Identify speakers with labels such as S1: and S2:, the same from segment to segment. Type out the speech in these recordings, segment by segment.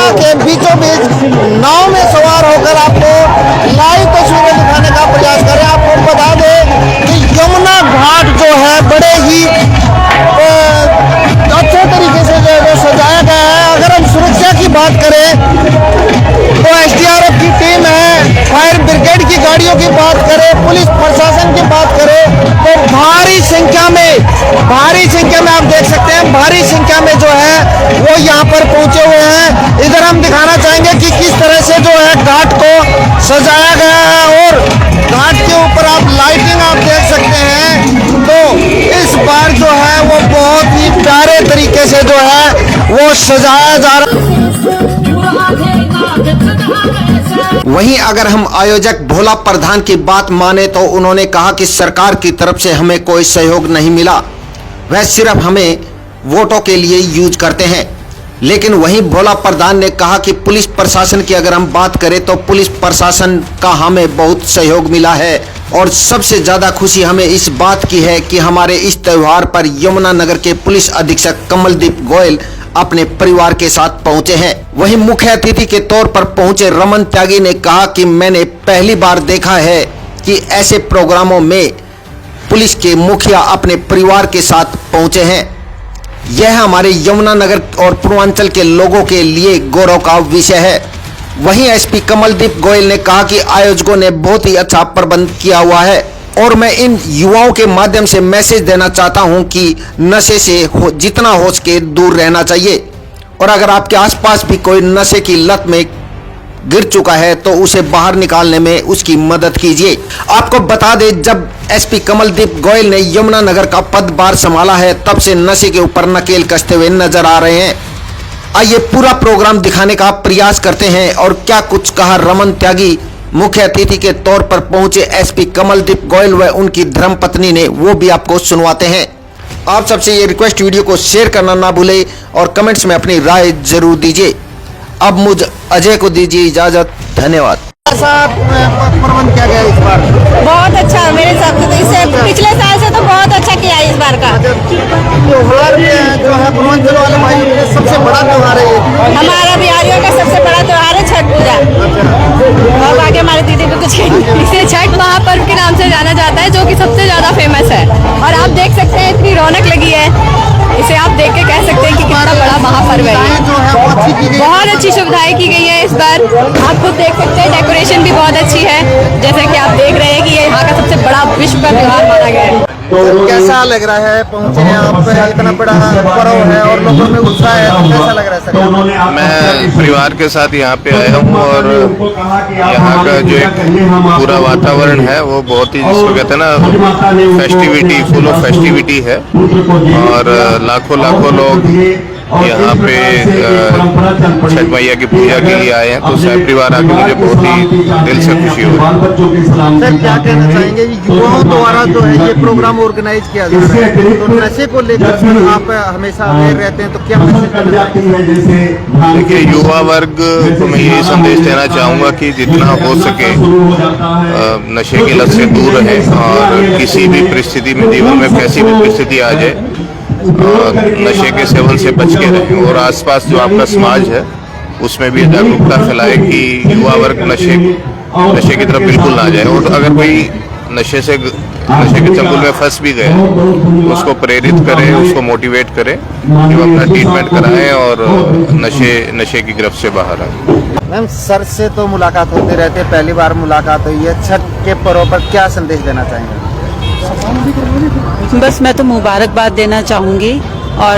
S1: यमुना के बीचों बीच नाव में सवार होकर आपको लाइव तस्वीरें दिखाने का प्रयास करें। आपको बता दें कि यमुना घाट जो है बड़े ही अच्छे तरीके से जो सजाया गया है। अगर हम सुरक्षा की बात करें तो एसडीआरएफ की टीम है, फायर ब्रिगेड की गाड़ियों की बात करें, पुलिस प्रशासन की बात करें तो भारी संख्या में आप देख सकते हैं, भारी संख्या में जो है वो यहाँ पर पहुंचे हुए हैं। इधर हम दिखाना चाहेंगे कि किस तरह से जो है घाट को सजाया गया है और घाट के ऊपर आप लाइटिंग आप देख सकते हैं। तो इस बार जो है वो बहुत ही प्यारे तरीके से जो है वो सजाया जा रहा है।
S2: वहीं अगर हम आयोजक भोला प्रधान की बात माने तो उन्होंने कहा कि सरकार की तरफ से हमें कोई सहयोग नहीं मिला, वह सिर्फ हमें वोटों के लिए यूज करते हैं। लेकिन वहीं भोला प्रधान ने कहा कि पुलिस प्रशासन की अगर हम बात करें तो पुलिस प्रशासन का हमें बहुत सहयोग मिला है और सबसे ज्यादा खुशी हमें इस बात की है कि हमारे इस त्योहार पर यमुनानगर के पुलिस अधीक्षक कमलदीप गोयल अपने परिवार के साथ पहुंचे हैं। वहीं मुख्य अतिथि के तौर पर पहुंचे रमन त्यागी ने कहा कि मैंने पहली बार देखा है कि ऐसे प्रोग्रामों में पुलिस के मुखिया अपने परिवार के साथ पहुंचे हैं। यह हमारे यमुनानगर और पूर्वांचल के लोगों के लिए गौरव का विषय है। वहीं एसपी कमलदीप गोयल ने कहा कि आयोजकों ने बहुत ही अच्छा प्रबंध किया हुआ है और मैं इन युवाओं के माध्यम से मैसेज देना चाहता हूं कि नशे से जितना हो सके दूर रहना चाहिए और अगर आपके आसपास भी कोई नशे की लत में गिर चुका है तो उसे बाहर निकालने में उसकी मदद कीजिए। आपको बता दें, जब एसपी कमलदीप गोयल ने यमुनानगर का पदभार संभाला है तब से नशे के ऊपर नकेल कसते हुए नजर आ रहे हैं। आइए पूरा प्रोग्राम दिखाने का प्रयास करते हैं और क्या कुछ कहा रमन त्यागी मुख्य अतिथि के तौर पर पहुंचे एसपी कमलदीप गोयल व उनकी धर्मपत्नी ने, वो भी आपको सुनवाते हैं। आप सबसे ये रिक्वेस्ट, वीडियो को शेयर करना ना भूले और कमेंट्स में अपनी राय जरूर दीजिए। अब मुझ अजय को दीजिए इजाजत, धन्यवाद।
S1: ऐसा प्रबंध किया गया इस बार?
S3: बहुत अच्छा, मेरे हिसाब से तो इससे पिछले साल से तो बहुत अच्छा किया है इस बार का।
S1: त्योहार जो है पूर्वांचल वाले भाइयों के सबसे बड़ा त्योहार है।
S3: हमारा बिहारियों का सबसे बड़ा त्योहार है छठ पूजा। और आगे हमारे दीदी को कुछ इसे छठ महापर्व के नाम से जाना जाता है, जो कि सबसे ज्यादा फेमस है। और आप देख सकते हैं इतनी रौनक लगी है, इसे आप देख के कह सकते हैं कि कितना बड़ा महापर्व है। बहुत अच्छी सुविधाएं की गई है इस बार, आप खुद देख सकते हैं। डेकोरेशन भी बहुत अच्छी है, जैसे कि आप देख रहे हैं कि ये यहाँ का सबसे बड़ा विश्व का त्योहार माना गया है।
S1: तो कैसा लग रहा है, पहुंचे हैं आप, इतना बड़ा पर्व है और लोगों में उत्साह है, तो कैसा लग रहा है सर?
S4: मैं परिवार के साथ यहाँ पे आया हूँ और यहाँ का जो एक पूरा वातावरण है वो बहुत ही, जिसको कहते हैं ना, फेस्टिविटी, फुल ऑफ फेस्टिविटी है और लाखों लोग यहाँ पे छठ मैया की पूजा के लिए आए हैं। तो परिवार आके मुझे बहुत ही दिल से खुशी हुई।
S1: सर क्या कहना चाहेंगे, युवाओं द्वारा जो है ये प्रोग्राम ऑर्गेनाइज किया जा रहा है, तो नशे को लेकर आप हमेशा अवेयर रहते हैं, तो क्या मैसेज करना चाहेंगे?
S4: देखिए, युवा वर्ग को मैं यही संदेश देना चाहूँगा कि जितना हो सके नशे की लत से दूर रहें और किसी भी परिस्थिति में, जीवन में कैसी भी परिस्थिति आ जाए, नशे के सेवन से बच के रहें और आसपास जो आपका समाज है उसमें भी जागरूकता फैलाए कि युवा वर्ग नशे की तरफ बिल्कुल ना जाए और अगर कोई नशे के चंगुल में फंस भी गए उसको प्रेरित करें, उसको मोटिवेट करें कि वो अपना ट्रीटमेंट कराएं और नशे की गिरफ्त से बाहर आए।
S1: मैम, सर से तो मुलाकात होती रहती है, पहली बार मुलाकात हुई है, छठ के पर्व पर क्या संदेश देना चाहेंगे?
S5: बस मैं तो मुबारकबाद देना चाहूँगी और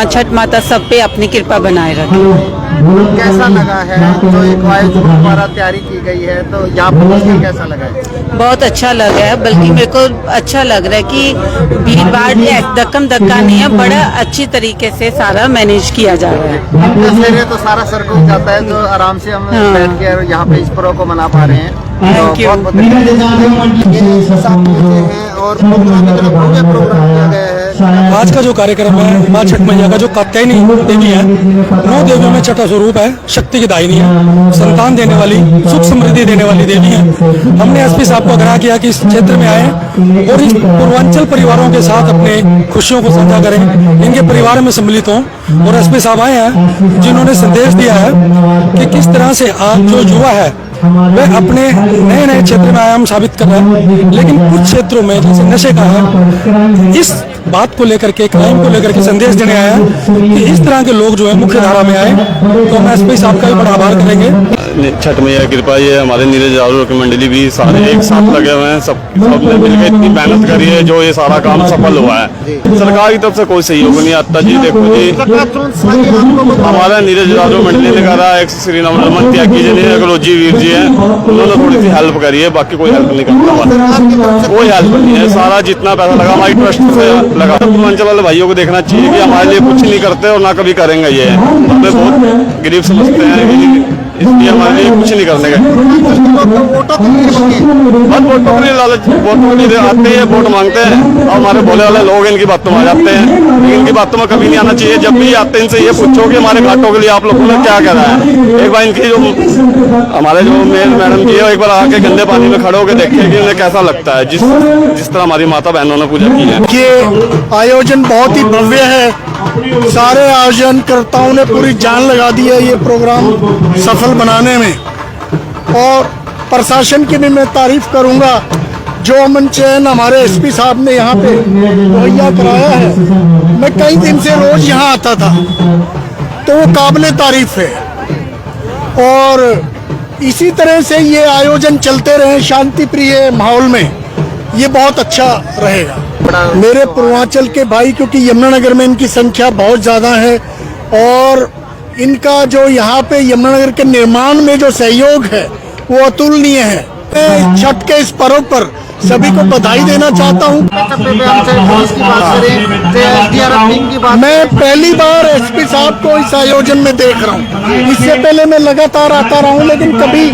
S5: छठ माता सब पे अपनी कृपा बनाए रखें।
S1: कैसा लगा है जो एक आयोजकों द्वारा तैयारी की गई है, तो यहाँ पर कैसा लगा है?
S5: बहुत अच्छा लगा है, बल्कि मेरे को अच्छा लग रहा है कि भीड़ भाड़ धक्कम धक्का नहीं है, बड़ा अच्छी तरीके से सारा मैनेज किया जा रहा है।
S1: तो सारा सर्कल जाता है तो आराम से हम बैठ के यहाँ पे इस पर्व को मना पा रहे हैं।
S5: Thank you.
S1: बहुत ये साथ पहुंचे हैं और प्रोग्राम इतना भव्य प्रोग्राम किया गया है।
S6: आज का जो कार्यक्रम है माँ छठ मैया का जो कात्यायनी देवी है, 9 देवियों में छठा स्वरूप है, शक्ति की दायिनी है, संतान देने वाली, सुख समृद्धि देने वाली देवी है। हमने एसपी साहब को आग्रह किया कि इस क्षेत्र में आए और इस पूर्वांचल परिवारों के साथ अपने खुशियों को साझा करें, इनके परिवार में सम्मिलित हों। और एसपी साहब आए हैं जिन्होंने संदेश दिया है कि किस तरह से आज जो युवा है वह अपने नए नए क्षेत्र में आयाम साबित कर रहा है, लेकिन कुछ क्षेत्रों में जैसे नशे का है, इस बात को लेकर के, क्राइम को लेकर के संदेश देने आया है कि इस तरह के लोग जो है मुख्य धारा में आए। तो हम एसपी साहब का भी बड़ा आभार करेंगे।
S7: छठ मैया की कृपा ये हमारे नीरज जागरूक की मंडली भी सारे एक साथ लगे हुए हैं, सबने मिलकर इतनी मेहनत करी है जो ये सारा काम सफल हुआ है। सरकार की तरफ से कोई सहयोग नहीं आता जी। देखो जी, हमारा नीरज जागरूक मंडली ने करा, एक श्री रमन त्यागी जी ने, एक रोजी वीर जी हैं, उन्होंने थोड़ी सी हेल्प करी है, बाकी कोई हेल्प नहीं करता, कोई हेल्प नहीं है। सारा जितना पैसा लगा हमारी ट्रस्ट से लगा। पूर्वांचल वाले भाइयों को देखना चाहिए कि हमारे लिए कुछ नहीं करते और ना कभी करेंगे। ये हमें बहुत गरीब समझते हैं, इसलिए हमारे लिए कुछ नहीं करने का। बस वोटों के लिए लालच, वोटों के लिए आते हैं, वोट मांगते हैं और हमारे भोले वाले लोग इनकी बातों में आ जाते हैं, लेकिन इनकी बातों में कभी नहीं आना चाहिए। जब भी आते हैं इनसे ये पूछो कि हमारे घाटों के लिए आप लोगों ने क्या करा है। एक बार इनकी जो हमारे जो मेन मैडम जी है, एक बार आके गंदे पानी में खड़े होकर देखे कि उन्हें कैसा लगता है, जिस तरह हमारी माता बहनों ने पूजा की है।
S8: ये आयोजन बहुत ही भव्य है, सारे आयोजनकर्ताओं ने पूरी जान लगा दी है ये प्रोग्राम सफल बनाने में, और प्रशासन की भी मैं तारीफ करूंगा। जो अमन चैन हमारे एसपी साहब ने यहाँ पे मुहैया कराया है, मैं कई दिन से रोज यहाँ आता था, तो वो काबिले तारीफ है। और इसी तरह से ये आयोजन चलते रहे शांति प्रिय माहौल में, ये बहुत अच्छा रहेगा। मेरे पूर्वांचल के भाई, क्योंकि यमुनानगर में इनकी संख्या बहुत ज़्यादा है और इनका जो यहाँ पे यमुनानगर के निर्माण में जो सहयोग है वो अतुलनीय है। मैं छठ के इस पर्व पर सभी को बधाई देना चाहता हूँ। मैं पहली बार एसपी साहब को इस आयोजन में देख रहा हूँ। इससे पहले मैं लगातार आता रहा हूँ, लेकिन कभी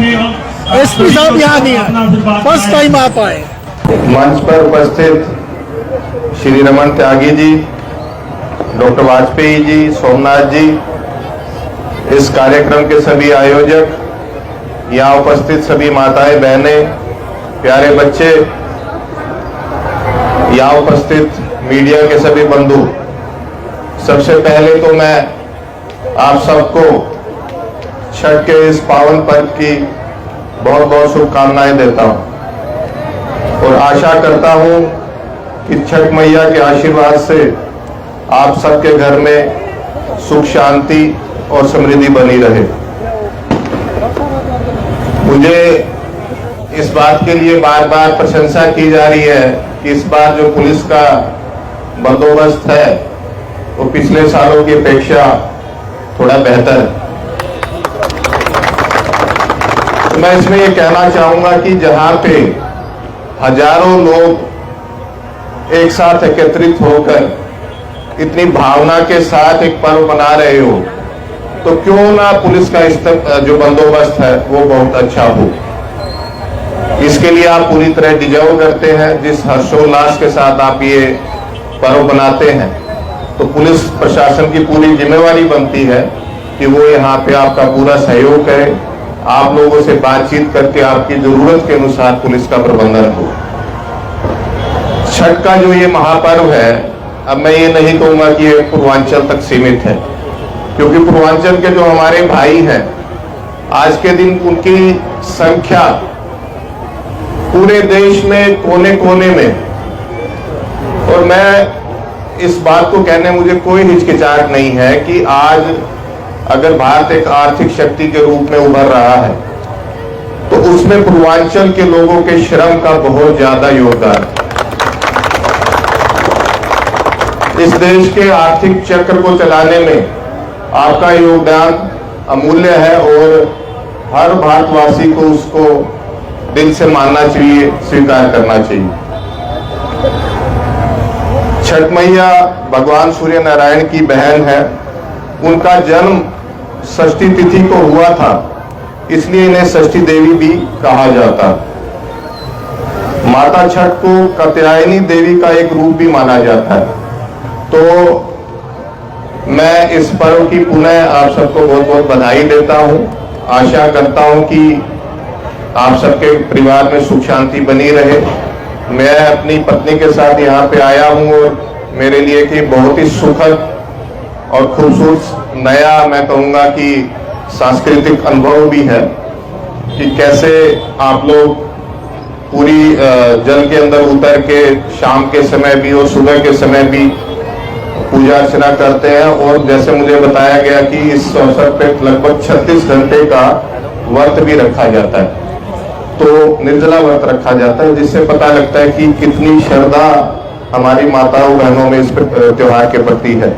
S8: एसपी साहब यहाँ नहीं आए, फर्स्ट टाइम आप आए।
S4: मंच पर उपस्थित श्री रमन त्यागी जी, डॉक्टर वाजपेयी जी, सोमनाथ जी, इस कार्यक्रम के सभी आयोजक, यहाँ उपस्थित सभी माताएं बहनें, प्यारे बच्चे, यहाँ उपस्थित मीडिया के सभी बंधु, सबसे पहले तो मैं आप सबको छठ के इस पावन पर्व की बहुत बहुत शुभकामनाएं देता हूं और आशा करता हूं कि छठ मैया के आशीर्वाद से आप सबके घर में सुख शांति और समृद्धि बनी रहे। मुझे इस बात के लिए बार बार प्रशंसा की जा रही है कि इस बार जो पुलिस का बंदोबस्त है वो पिछले सालों की अपेक्षा थोड़ा बेहतर है। तो मैं इसमें ये कहना चाहूंगा कि जहां पे हजारों लोग एक साथ एकत्रित होकर इतनी भावना के साथ एक पर्व मना रहे हो, तो क्यों ना पुलिस का जो बंदोबस्त है वो बहुत अच्छा हो। इसके लिए आप पूरी तरह डिजर्व करते हैं। जिस हर्षोल्लास के साथ आप ये पर्व बनाते हैं, तो पुलिस प्रशासन की पूरी जिम्मेवारी बनती है कि वो यहाँ पे आपका पूरा सहयोग करे, आप लोगों से बातचीत करके आपकी जरूरत के अनुसार पुलिस का प्रबंधन हो। छठ का जो ये महापर्व है, अब मैं ये नहीं कहूंगा कि ये पूर्वांचल तक सीमित है, क्योंकि पूर्वांचल के जो हमारे भाई हैं, आज के दिन उनकी संख्या पूरे देश में कोने कोने में, और मैं इस बात को कहने मुझे कोई हिचकिचाहट नहीं है कि आज अगर भारत एक आर्थिक शक्ति के रूप में उभर रहा है, तो उसमें पूर्वांचल के लोगों के श्रम का बहुत ज्यादा योगदान है। इस देश के आर्थिक चक्र को चलाने में आपका योगदान अमूल्य है और हर भारतवासी को उसको दिल से मानना चाहिए, स्वीकार करना चाहिए। छठ मैया भगवान सूर्य नारायण की बहन है। उनका जन्म षष्ठी तिथि को हुआ था इसलिए इन्हें षष्ठी देवी भी कहा जाता। माता छठ को कात्यायनी देवी का एक रूप भी माना जाता है। तो मैं इस पर्व की पुनः आप सबको बहुत बहुत बधाई देता हूं। आशा करता हूं कि आप सबके परिवार में सुख शांति बनी रहे। मैं अपनी पत्नी के साथ यहाँ पे आया हूँ और मेरे लिए कि बहुत ही सुखद और खूबसूरत नया, मैं कहूँगा कि सांस्कृतिक अनुभव भी है कि कैसे आप लोग पूरी जल के अंदर उतर के शाम के समय भी और सुबह के समय भी पूजा अर्चना करते हैं। और जैसे मुझे बताया गया कि इस अवसर पे लगभग 36 घंटे का व्रत भी रखा जाता है, तो निर्जला व्रत रखा जाता है, जिससे पता लगता है कि कितनी श्रद्धा हमारी माताओं बहनों में इस त्योहार के प्रति है।